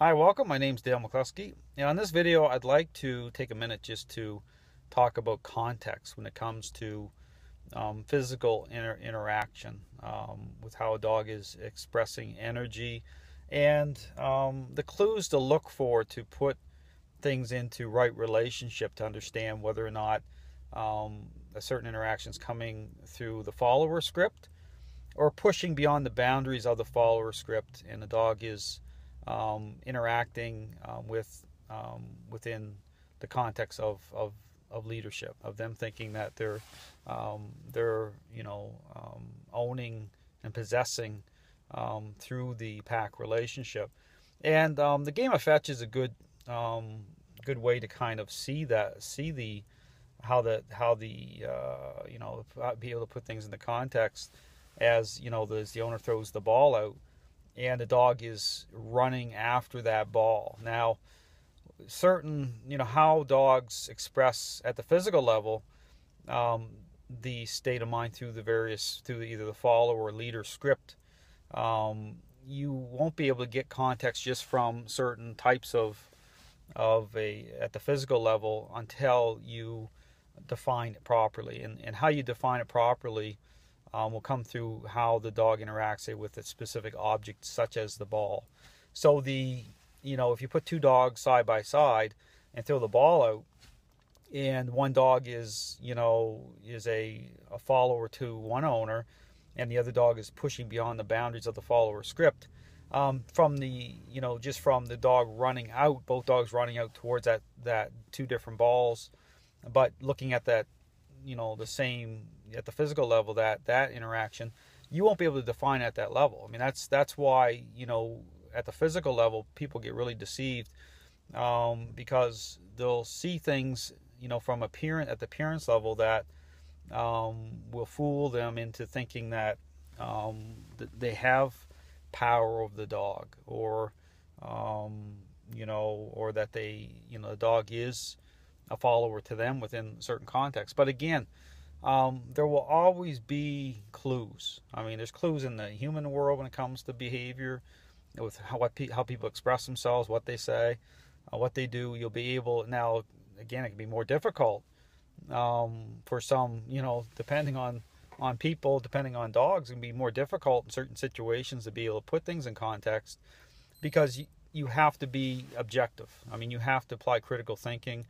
Hi, welcome. My name's Dale McCluskey. And on this video, I'd like to take a minute just to talk about context when it comes to physical interaction with how a dog is expressing energy and the clues to look for to put things into right relationship to understand whether or not a certain interaction is coming through the follower script or pushing beyond the boundaries of the follower script, and the dog is interacting within the context of leadership, of them thinking that they're owning and possessing through the pack relationship. And the game of fetch is a good way to kind of see the how the be able to put things into context as as the owner throws the ball out and the dog is running after that ball. Now, certain, how dogs express at the physical level the state of mind through through either the follow or leader script. You won't be able to get context just from certain types at the physical level until you define it properly. And how you define it properly will come through how the dog interacts with a specific object, such as the ball. So if you put two dogs side by side and throw the ball out, and one dog is a follower to one owner, and the other dog is pushing beyond the boundaries of the follower script, from the dog running out, both dogs running out towards that two different balls, but looking at that, the same at the physical level, that interaction, you won't be able to define at that level. I mean, that's why at the physical level people get really deceived, because they'll see things from at the appearance level that will fool them into thinking that they have power over the dog, or or that the dog is a follower to them within certain contexts. But again, there will always be clues. I mean, there's clues in the human world when it comes to behavior, with how people express themselves, what they say, what they do. You'll be able now. Again, it can be more difficult for some. Depending on people, depending on dogs, it can be more difficult in certain situations to be able to put things in context, because you have to be objective. I mean, you have to apply critical thinking,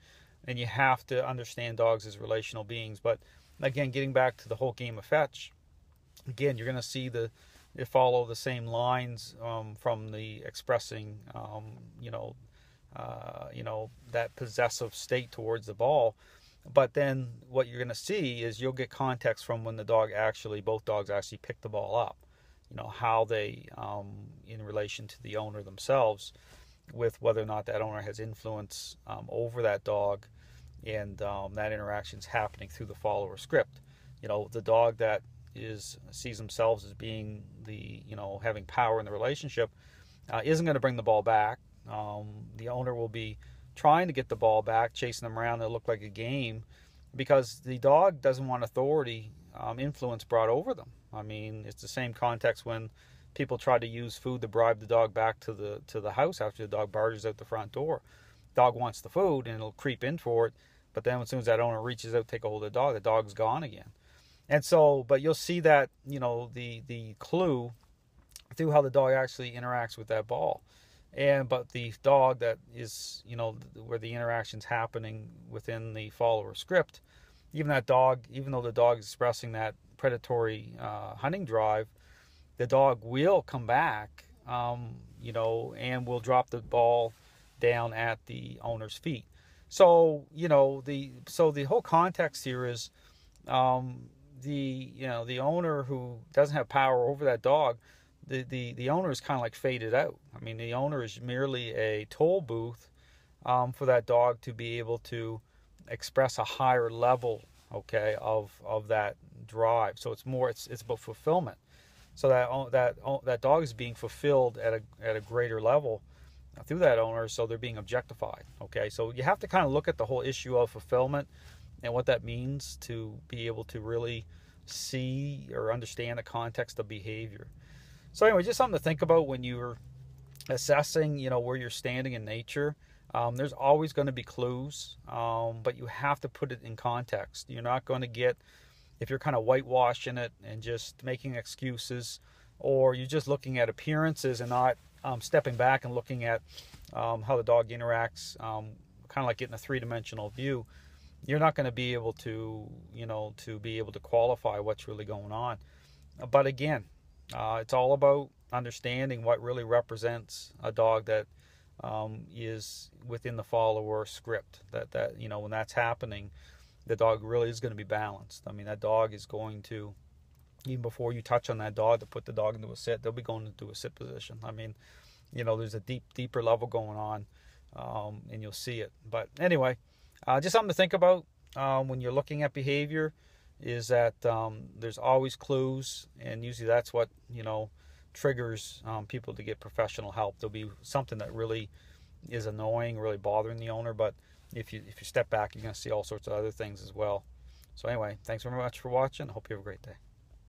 and you have to understand dogs as relational beings. But again, getting back to the whole game of fetch, again, you're going to see it follow the same lines from the expressing, that possessive state towards the ball. But then what you're going to see is you'll get context from when both dogs actually pick the ball up. How they, in relation to the owner themselves, with whether or not that owner has influence over that dog, and that interaction is happening through the follower script. The dog that sees themselves as being having power in the relationship isn't going to bring the ball back. The owner will be trying to get the ball back, chasing them around. It'll look like a game, because the dog doesn't want authority, influence brought over them. I mean, it's the same context when people try to use food to bribe the dog back to the house after the dog barges out the front door. Dog wants the food and it'll creep in for it, but then as soon as that owner reaches out to take a hold of the dog's gone again. And so, but you'll see that the clue through how the dog actually interacts with that ball. But the dog that is where the interaction's happening within the follower script, even though the dog is expressing that predatory hunting drive, the dog will come back, and will drop the ball down at the owner's feet. So the whole context here is the owner who doesn't have power over that dog. The owner is kind of like faded out. I mean, the owner is merely a toll booth for that dog to be able to express a higher level, of that drive. So it's about fulfillment. So that dog is being fulfilled at a greater level through that owner. So they're being objectified. Okay, so you have to kind of look at the whole issue of fulfillment and what that means to be able to really see or understand the context of behavior. So anyway, just something to think about when you're assessing, you know, where you're standing in nature. There's always going to be clues, but you have to put it in context. You're not going to get, if you're kind of whitewashing it and just making excuses, or you're just looking at appearances and not stepping back and looking at how the dog interacts, kind of like getting a three-dimensional view, you're not going to be able to, you know, to be able to qualify what's really going on. But again, it's all about understanding what really represents a dog that is within the follower script. That you know, when that's happening, the dog really is going to be balanced. I mean, that dog is going to, even before you touch on that dog to put the dog into a sit, they'll be going into a sit position. I mean, you know, there's a deeper level going on, and you'll see it. But anyway, just something to think about when you're looking at behavior, is that there's always clues, and usually that's what, you know, triggers people to get professional help. There'll be something that really is annoying, really bothering the owner, but if you step back, you're going to see all sorts of other things as well. So anyway, thanks very much for watching. I hope you have a great day.